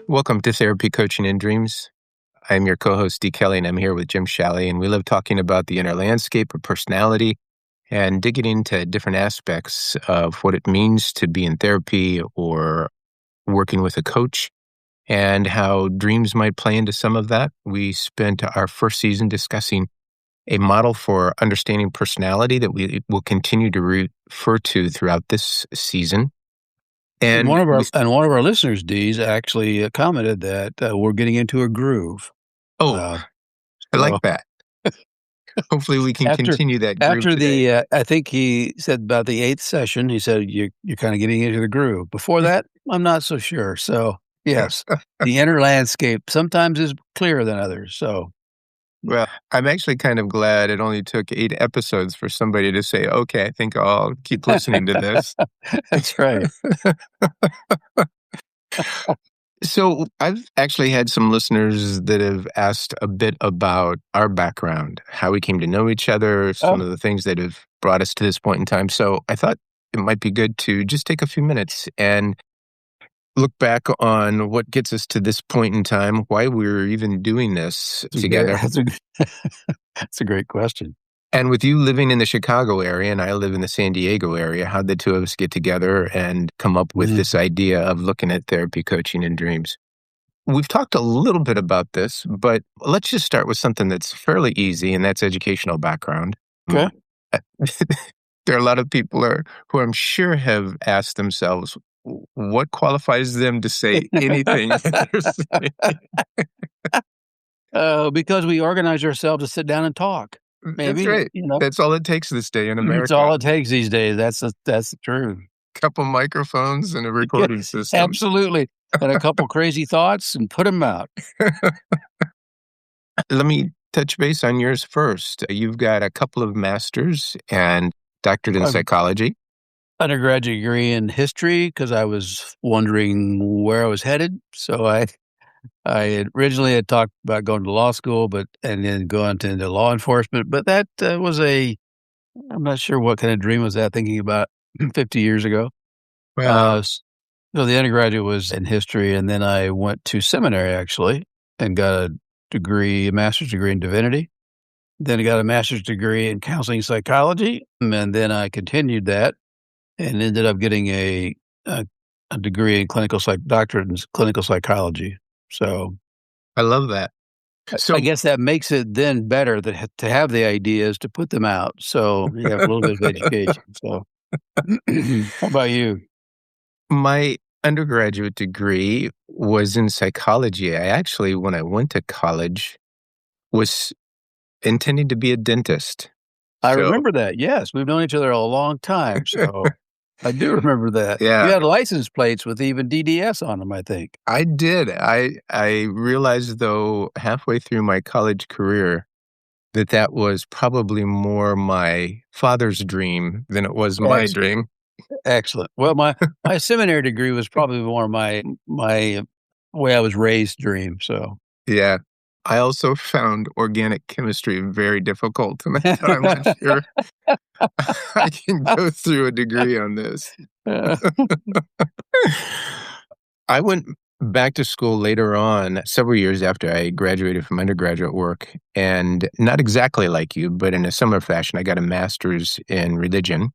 Welcome to Therapy Coaching in Dreams. I'm your co-host, D. Kelly, and I'm here with Jim Shalley, and we love talking about the inner landscape of personality and digging into different aspects of what it means to be in therapy or working with a coach and how dreams might play into some of that. We spent our first season discussing a model for understanding personality that we will continue to refer to throughout this season. And one of our listeners, Dee's, actually commented that we're getting into a groove. I like that. Hopefully, we can continue that groove today. I think he said about the 8th session, he said you're kind of getting into the groove. Before that, I'm not so sure. So yes, the inner landscape sometimes is clearer than others. So. Well, I'm actually kind of glad it only took 8 episodes for somebody to say, okay, I think I'll keep listening to this. That's right. So I've actually had some listeners that have asked a bit about our background, how we came to know each other, some of the things that have brought us to this point in time. So I thought it might be good to just take a few minutes and look back on what gets us to this point in time, why we're even doing this together. That's a great question. And with you living in the Chicago area and I live in the San Diego area, how'd the two of us get together and come up with this idea of looking at therapy coaching in dreams? We've talked a little bit about this, but let's just start with something that's fairly easy, and that's educational background. Okay. There are a lot of people who I'm sure have asked themselves, what qualifies them to say anything? Because we organize ourselves to sit down and talk. Maybe, that's right. That's all it takes this day in America. That's all it takes these days. That's the truth. Couple microphones and a recording system. Absolutely. And a couple crazy thoughts and put them out. Let me touch base on yours first. You've got a couple of masters and doctorate in psychology. Undergraduate degree in history because I was wondering where I was headed. So I originally had talked about going to law school, and then going into law enforcement. But that was I'm not sure what kind of dream was that, thinking about 50 years ago. Wow. So the undergraduate was in history, and then I went to seminary, actually, and got a master's degree in divinity. Then I got a master's degree in counseling psychology, and then I continued that and ended up getting a degree in doctorate in clinical psychology. So I love that. So I guess that makes it then better to have the ideas to put them out. So you have a little bit of education. So how about you? My undergraduate degree was in psychology. I actually, when I went to college, was intending to be a dentist. I remember that. Yes, we've known each other a long time. So I do remember that. Yeah. You had license plates with even DDS on them, I think. I did. I realized, though, halfway through my college career that was probably more my father's dream than it was my dream. Excellent. Well, my seminary degree was probably more my way I was raised dream. So yeah. I also found organic chemistry very difficult, and I thought, I'm not sure I can go through a degree on this. I went back to school later on, several years after I graduated from undergraduate work, and not exactly like you, but in a similar fashion, I got a master's in religion.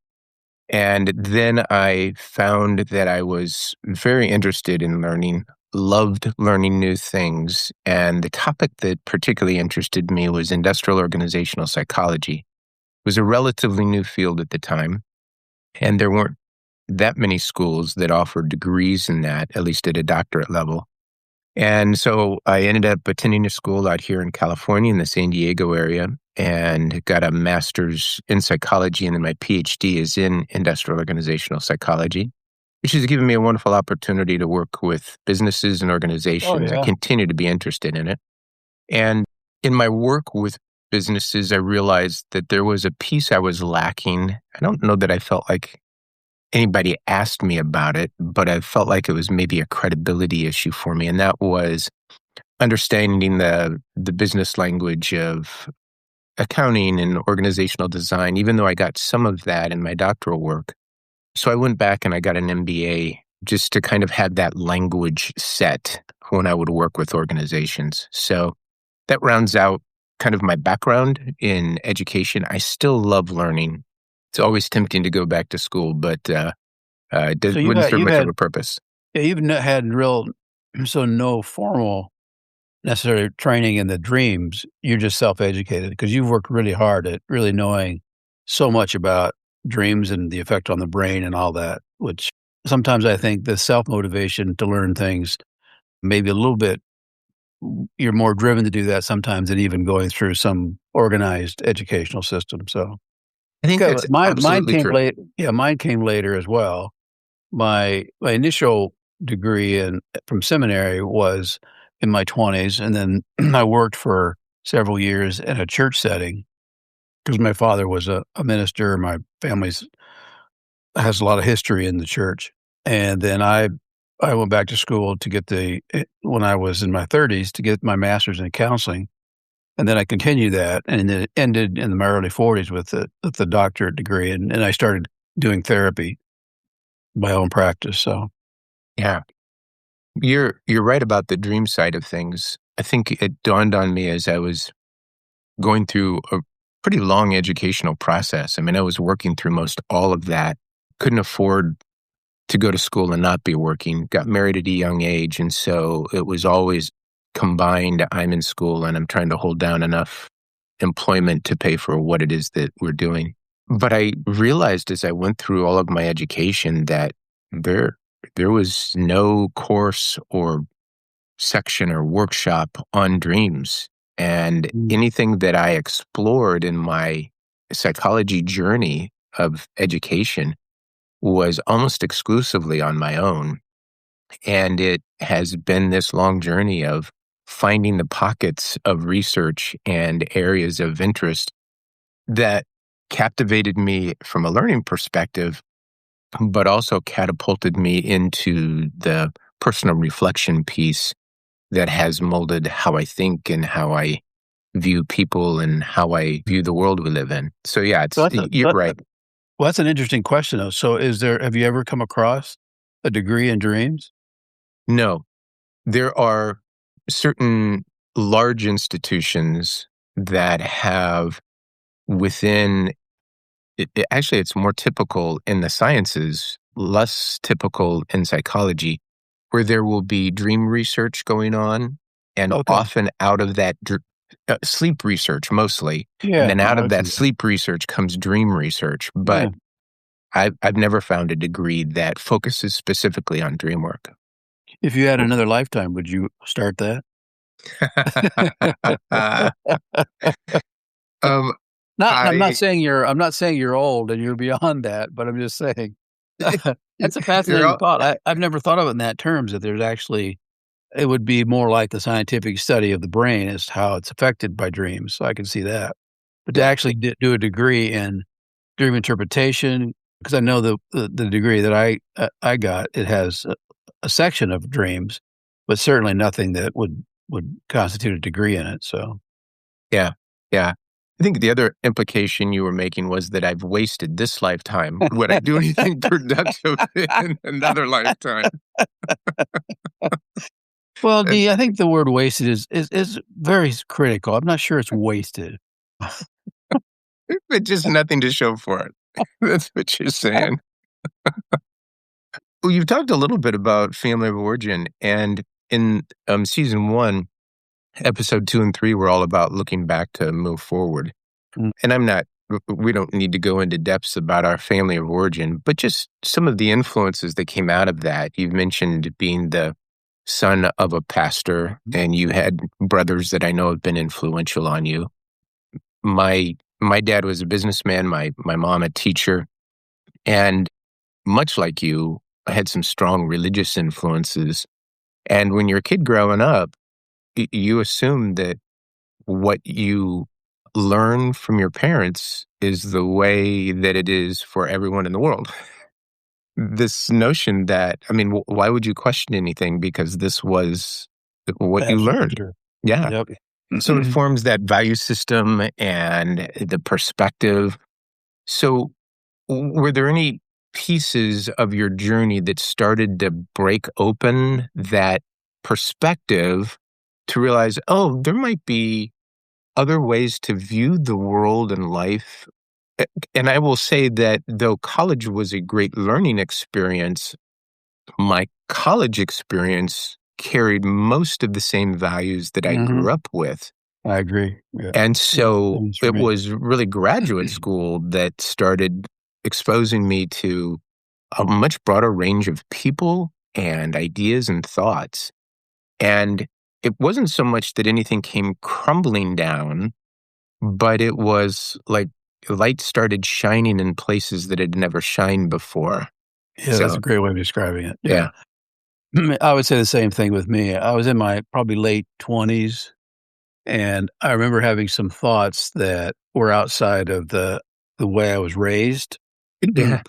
And then I found that I was very interested in learning, loved learning new things. And the topic that particularly interested me was industrial organizational psychology. It was a relatively new field at the time, and there weren't that many schools that offered degrees in that, at least at a doctorate level. And so I ended up attending a school out here in California in the San Diego area and got a master's in psychology, and then my PhD is in industrial organizational psychology, which has given me a wonderful opportunity to work with businesses and organizations. I continue to be interested in it. And in my work with businesses, I realized that there was a piece I was lacking. I don't know that I felt like anybody asked me about it, but I felt like it was maybe a credibility issue for me. And that was understanding the business language of accounting and organizational design, even though I got some of that in my doctoral work. So I went back and I got an MBA just to kind of have that language set when I would work with organizations. So that rounds out kind of my background in education. I still love learning. It's always tempting to go back to school, but So wouldn't serve you've much of had a purpose. yeah, you've had real so no formal necessary training in the dreams. You're just self-educated because you've worked really hard at really knowing so much about dreams and the effect on the brain and all that, which sometimes I think the self-motivation to learn things maybe a little bit you're more driven to do that sometimes than even going through some organized educational system. So, I think okay, that's mine absolutely came true. late. Yeah, mine came later as well. My initial degree in from seminary was in my 20s, and then I worked for several years in a church setting because my father was a minister. My family's has a lot of history in the church, and then I went back to school to get when I was in my 30s to get my master's in counseling, and then I continued that, and then it ended in my early 40s with the doctorate degree, and I started doing therapy, my own practice. So. Yeah. You're right about the dream side of things. I think it dawned on me as I was going through a pretty long educational process. I mean, I was working through most all of that. Couldn't afford to go to school and not be working. Got married at a young age, and so it was always combined. I'm in school and I'm trying to hold down enough employment to pay for what it is that we're doing. But I realized as I went through all of my education that there there was no course or section or workshop on dreams. And Mm. anything that I explored in my psychology journey of education was almost exclusively on my own. And it has been this long journey of finding the pockets of research and areas of interest that captivated me from a learning perspective, but also catapulted me into the personal reflection piece that has molded how I think and how I view people and how I view the world we live in. So yeah, So you're right. well, that's an interesting question, though. So, have you ever come across a degree in dreams? No, there are certain large institutions that have within actually it's more typical in the sciences, less typical in psychology, where there will be dream research going on, and Okay. often out of that sleep research mostly, and Yeah, then out no, of I that see that. sleep research comes dream research. Yeah. But I've never found a degree that focuses specifically on dream work. If you had another lifetime, would you start that? um, Not I I'm not saying you're old and you're beyond that, but I'm just saying that's a you're fascinating all, thought. I've never thought of it in that terms that there's actually it would be more like the scientific study of the brain as to how it's affected by dreams. So I can see that. But to yeah, actually do a degree in dream interpretation, because I know the degree that I got, it has a section of dreams, but certainly nothing that would constitute a degree in it. So yeah, yeah. I think the other implication you were making was that I've wasted this lifetime. Would I do anything productive in another lifetime? well, That's I think the word wasted is very critical. I'm not sure it's wasted. but just nothing to show for it. That's what you're saying. Well, you've talked a little bit about family of origin, and in season one, episode 2 and 3 were all about looking back to move forward. Mm, And we don't need to go into depths about our family of origin, but just some of the influences that came out of that. You've mentioned being the son of a pastor, and you had brothers that I know have been influential on you. My dad was a businessman, my mom a teacher, and much like you, I had some strong religious influences. And when you're a kid growing up, you assume that what you learn from your parents is the way that it is for everyone in the world. This notion that, I mean, why would you question anything because this was what you absolutely learned? true. Yeah. Yep. So it forms that value system and the perspective. So, were there any pieces of your journey that started to break open that perspective to realize, oh, there might be other ways to view the world and life. And I will say that though college was a great learning experience, my college experience carried most of the same values that I Mhm. grew up with. I agree. Yeah. And Yeah, so same as for it me. was really graduate school that started exposing me to a much broader range of people and ideas and thoughts. And it wasn't so much that anything came crumbling down, but it was like light started shining in places that had never shined before. Yeah, that's So, a great way of describing it. Yeah. yeah. I would say the same thing with me. I was in my probably late 20s, and I remember having some thoughts that were outside of the way I was raised Yeah.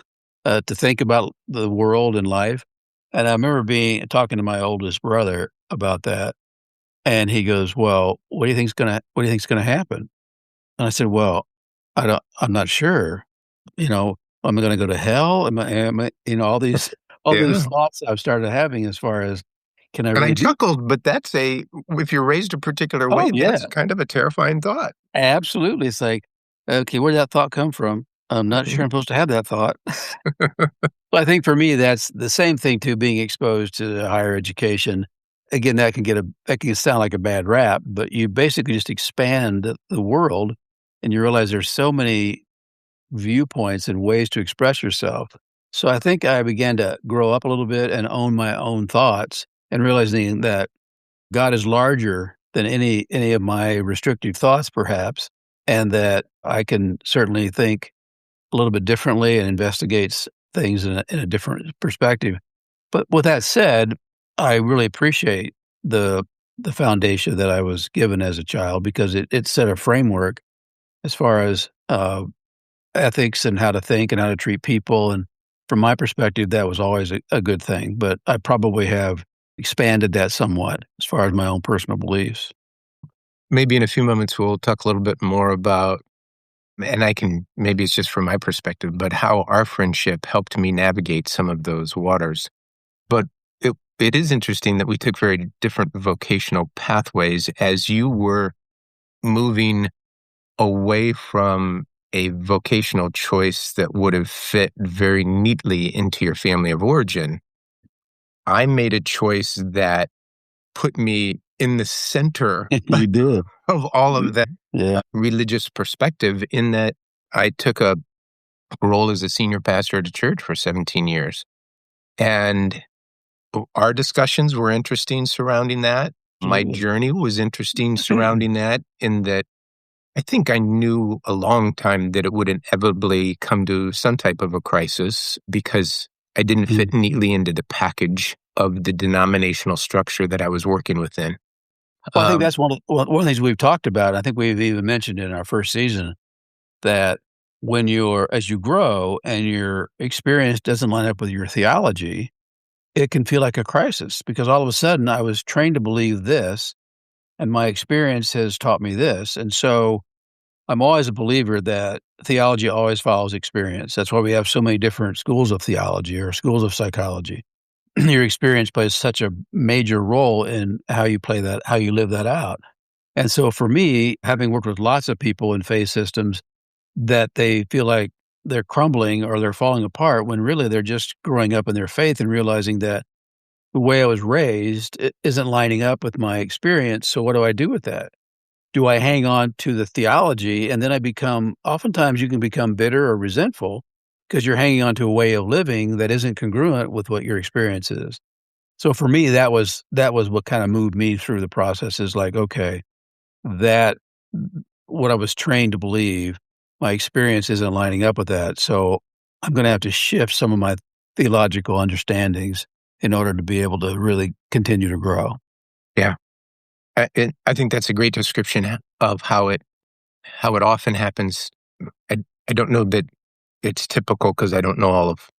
to think about the world and life. And I remember being talking to my oldest brother about that, and he goes, "Well, what do you think's gonna happen?" And I said, "Well, I'm not sure. You know, am I gonna go to hell? Am I all these all these Yeah. thoughts I've started having as far as, can I And I really do. chuckled, but that's if you're raised a particular Oh, way, yeah, that's kind of a terrifying thought. absolutely. It's like, okay, where did that thought come from? I'm not sure I'm supposed to have that thought. Well, I think for me, that's the same thing too, being exposed to higher education. Again, that can sound like a bad rap, but you basically just expand the world and you realize there's so many viewpoints and ways to express yourself. So I think I began to grow up a little bit and own my own thoughts and realizing that God is larger than any of my restrictive thoughts, perhaps, and that I can certainly think a little bit differently and investigates things in a different perspective. But with that said, I really appreciate the the foundation that I was given as a child because it set a framework as far as ethics and how to think and how to treat people. And from my perspective, that was always a good thing. But I probably have expanded that somewhat as far as my own personal beliefs. Maybe in a few moments, we'll talk a little bit more about, and I can, maybe it's just from my perspective, but how our friendship helped me navigate some of those waters. But it is interesting that we took very different vocational pathways as you were moving away from a vocational choice that would have fit very neatly into your family of origin. I made a choice that put me in the center You did. of all of that Yeah. religious perspective, in that I took a role as a senior pastor at a church for 17 years. And our discussions were interesting surrounding that. My Absolutely. journey was interesting surrounding that, in that I think I knew a long time that it would inevitably come to some type of a crisis because I didn't Mm. fit neatly into the package of the denominational structure that I was working within. Well, I think Um, that's one of the things we've talked about. I think we've even mentioned in our first season that when as you grow and your experience doesn't line up with your theology, it can feel like a crisis because all of a sudden I was trained to believe this and my experience has taught me this. And so I'm always a believer that theology always follows experience. That's why we have so many different schools of theology or schools of psychology. Your experience plays such a major role in how you live that out. And so for me, having worked with lots of people in faith systems that they feel like they're crumbling or they're falling apart when really they're just growing up in their faith and realizing that the way I was raised isn't lining up with my experience. So what do I do with that? Do I hang on to the theology and then oftentimes you can become bitter or resentful because you're hanging on to a way of living that isn't congruent with what your experience is. So for me, that was what kind of moved me through the process is like, okay, that what I was trained to believe, my experience isn't lining up with that. So I'm going to have to shift some of my theological understandings in order to be able to really continue to grow. yeah, I think that's a great description of how it often happens. I I don't know that it's typical because I don't know all of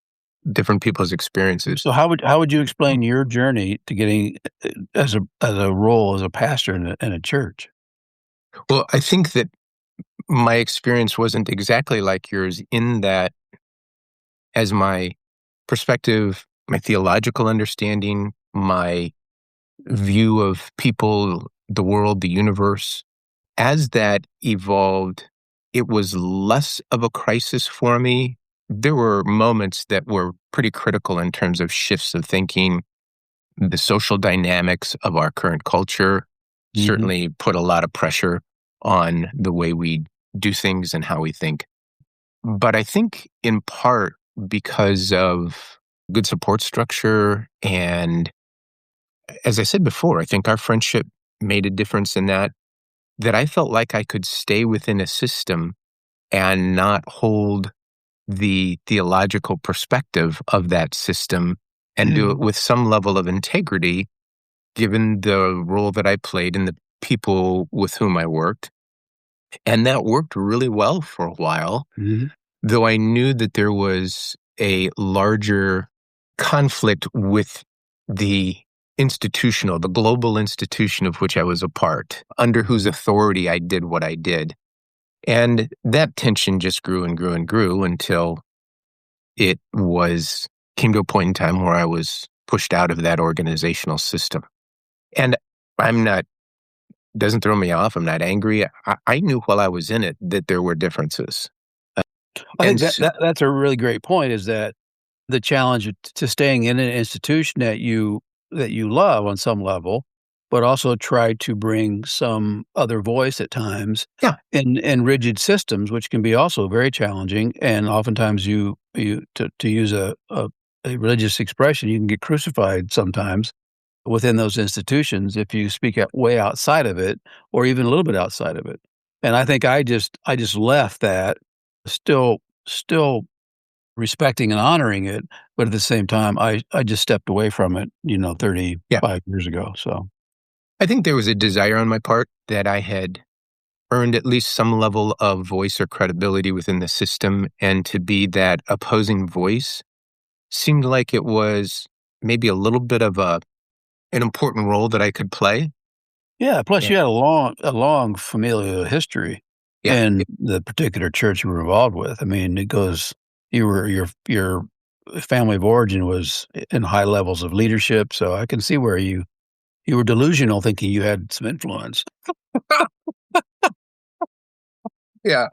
different people's experiences. So how would you explain your journey to getting as a role as a pastor in a church? Well, I think that my experience wasn't exactly like yours, in that as my perspective, my theological understanding, my view of people, the world, the universe. As that evolved, it was less of a crisis for me. There were moments that were pretty critical in terms of shifts of thinking. The social dynamics of our current culture Mhm. certainly put a lot of pressure on the way we do things and how we think. But I think in part because of good support structure. And as I said before, I think our friendship made a difference in that I felt like I could stay within a system and not hold the theological perspective of that system and do it with some level of integrity, given the role that I played and the people with whom I worked. And that worked really well for a while, Mhm. though I knew that there was a larger conflict with the the global institution of which I was a part, under whose authority I did what I did. And that tension just grew and grew and grew until it was came to a point in time where I was pushed out of that organizational system. And I'm not doesn't throw me off. I'm not angry. I knew while I was in it that there were differences. Uh, I and think s that's a really great point is that the challenge to staying in an institution that you love on some level, but also try to bring some other voice at times Yeah, in rigid systems, which can be also very challenging. And oftentimes you to use a religious expression, you can get crucified sometimes within those institutions if you speak out way outside of it or even a little bit outside of it. And I think I just left that still still respecting and honoring it, but at the same time, I just stepped away from it, yeah. 35 years ago, so I think there was a desire on my part that I had earned at least some level of voice or credibility within the system, and to be that opposing voice seemed like it was maybe a little bit of an important role that I could play. yeah, plus Yeah, you had a long familial history yeah, in the particular church you were involved with. I mean, it goes your family of origin was in high levels of leadership, so I can see where you were delusional thinking you had some influence, yeah.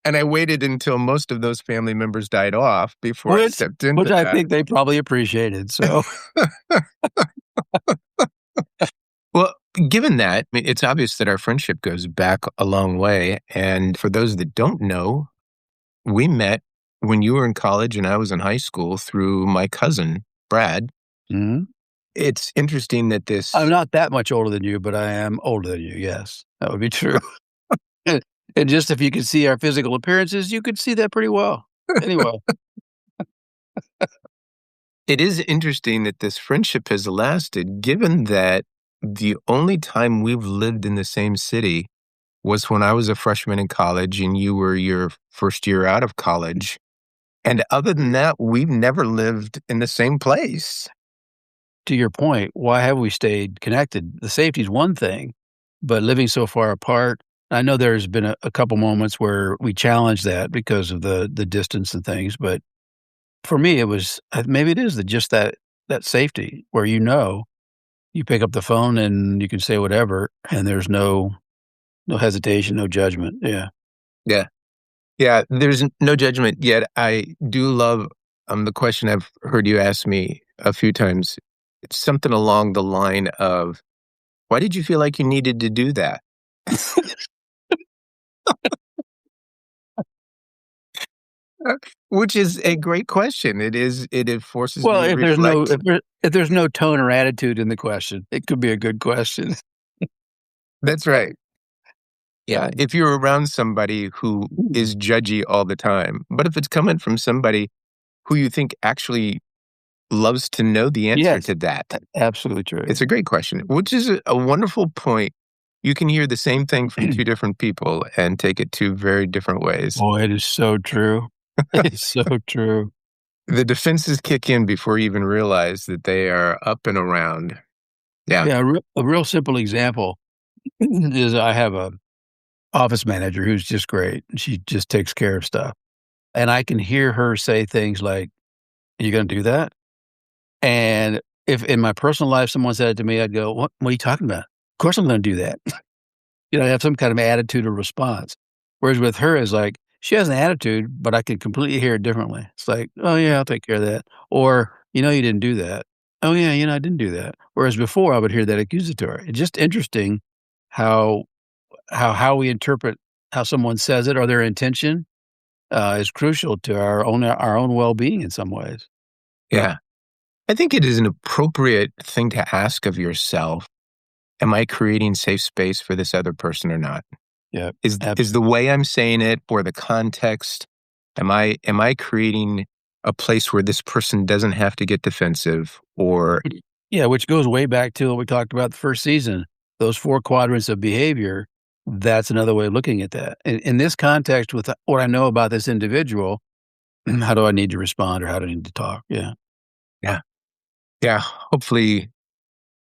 And I waited until most of those family members died off before I which stepped into I that. think they probably appreciated, so Well, given that, I mean, it's obvious that our friendship goes back a long way. And for those that don't know, we met when you were in college and I was in high school through my cousin, Brad. Mhm. It's interesting that I'm this, not that much older than you, but I am older than you, yes. That would be true. And just if you could see our physical appearances, you could see that pretty well. Anyway, it is interesting that this friendship has lasted, given that the only time we've lived in the same city was when I was a freshman in college and you were your first year out of college. And other than that, we've never lived in the same place. to your point, why have we stayed connected? The safety is one thing, but living so far apart, I know there's been a couple moments where we challenged that because of the distance and things, but for me, it was maybe it is just that safety where you pick up the phone and you can say whatever, and there's no hesitation, no judgment. Yeah. Yeah. Yeah. There's no judgment yet. I do love the question I've heard you ask me a few times. It's something along the line of, why did you feel like you needed to do that? Uh, Which is a great question. It forces Well, me to reflect. if there's no tone or attitude in the question, it could be a good question. That's right. Yeah. Um, If you're around somebody who is judgy all the time, but if it's coming from somebody who you think actually loves to know the answer yes, to that, absolutely true. it's a great question, which is a wonderful point. You can hear the same thing from two different people and take it two very different ways. Boy, it is so true. It's so true. The defenses kick in before you even realize that they are up and around. Yeah. Yeah, a real simple example is I have a office manager who's just great. She just takes care of stuff, and I can hear her say things like, "You gonna do that?" And if in my personal life someone said it to me, I'd go, what are you talking about? Of course I'm going to do that. I have some kind of attitude or response. Whereas with her, is like, she has an attitude, but I can completely hear it differently. It's like, oh, yeah, I'll take care of that. Or, you didn't do that. Oh, yeah, I didn't do that. Whereas before, I would hear that accusatory. It's just interesting how how we interpret how someone says it or their intention is crucial to our own well-being in some ways. Yeah. I think it is an appropriate thing to ask of yourself, am I creating safe space for this other person or not? Yeah, Is the way I'm saying it or the context, am I creating a place where this person doesn't have to get defensive or yeah, which goes way back to what we talked about the first season. Those 4 quadrants of behavior, that's another way of looking at that. In this context, with what I know about this individual, how do I need to respond or how do I need to talk? Yeah. yeah. Yeah, hopefully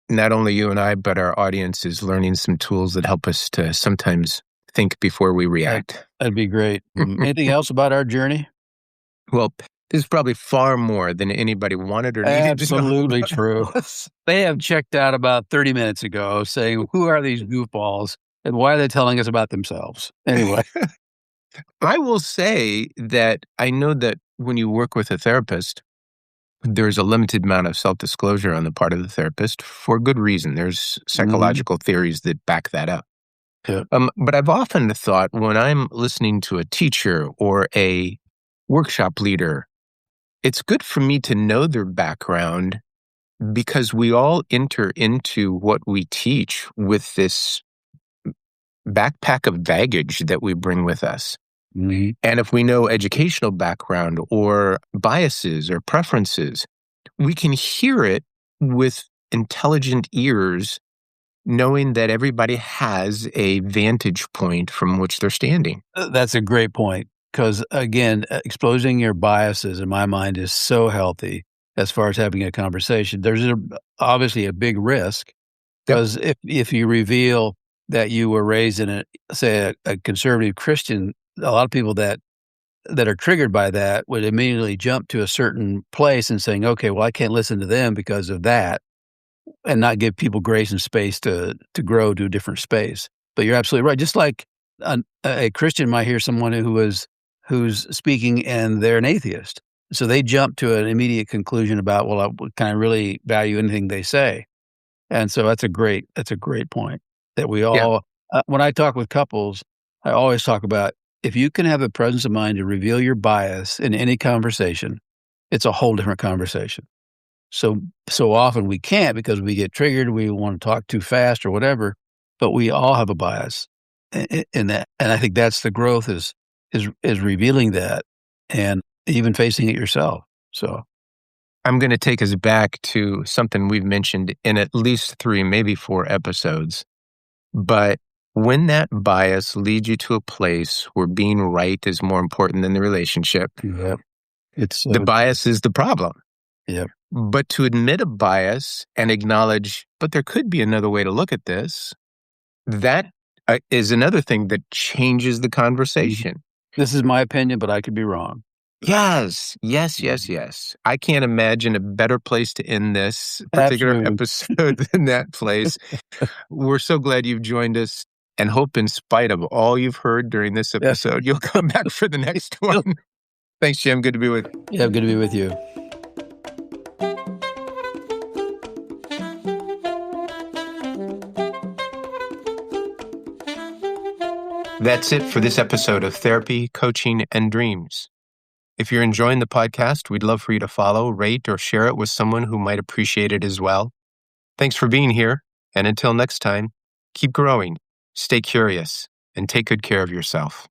not only you and I, but our audience is learning some tools that help us to sometimes think before we react. That'd be great. Anything else about our journey? Well, this is probably far more than anybody wanted or needed to know Absolutely about true. us. They have checked out about 30 minutes ago saying, "Who are these goofballs, and why are they telling us about themselves?" Anyway. I will say that I know that when you work with a therapist, there's a limited amount of self-disclosure on the part of the therapist for good reason. There's Mhm. psychological theories that back that up. Yeah. But I've often thought when I'm listening to a teacher or a workshop leader, it's good for me to know their background because we all enter into what we teach with this backpack of baggage that we bring with us. Mhm. And if we know educational background or biases or preferences, we can hear it with intelligent ears, knowing that everybody has a vantage point from which they're standing. That's a great point because, again, exposing your biases in my mind is so healthy as far as having a conversation. There's obviously a big risk Yep. because if you reveal that you were raised in a conservative Christian, a lot of people that are triggered by that would immediately jump to a certain place and saying, "Okay, well, I can't listen to them because of that," and not give people grace and space to grow to a different space. But you're absolutely right. Just like a Christian might hear someone who's speaking and they're an atheist, so they jump to an immediate conclusion about, well, can I really value anything they say? And so that's a great point that we Yeah. all. When I talk with couples, I always talk about if you can have the presence of mind to reveal your bias in any conversation, it's a whole different conversation. So often we can't because we get triggered, we wanna talk too fast or whatever, but we all have a bias in that, and I think that's the growth is revealing that and even facing it yourself, so. I'm going to take us back to something we've mentioned in at least 3, maybe 4 episodes. But when that bias leads you to a place where being right is more important than the relationship, Yep, it's the so true. bias is the problem. Yep. But to admit a bias and acknowledge, but there could be another way to look at this, that is another thing that changes the Mhm. conversation. This is my opinion, but I could be wrong. Yes, yes, yes, Mhm. yes. I can't imagine a better place to end this particular Absolutely. episode than that place. We're so glad you've joined us and hope, in spite of all you've heard during this Yeah. episode, you'll come back for the next one. Thanks, Jim. Good to be with you. Yeah, good to be with you. That's it for this episode of Therapy, Coaching, and Dreams. If you're enjoying the podcast, we'd love for you to follow, rate, or share it with someone who might appreciate it as well. Thanks for being here. And until next time, keep growing, stay curious, and take good care of yourself.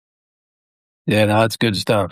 Yeah, no, it's good stuff.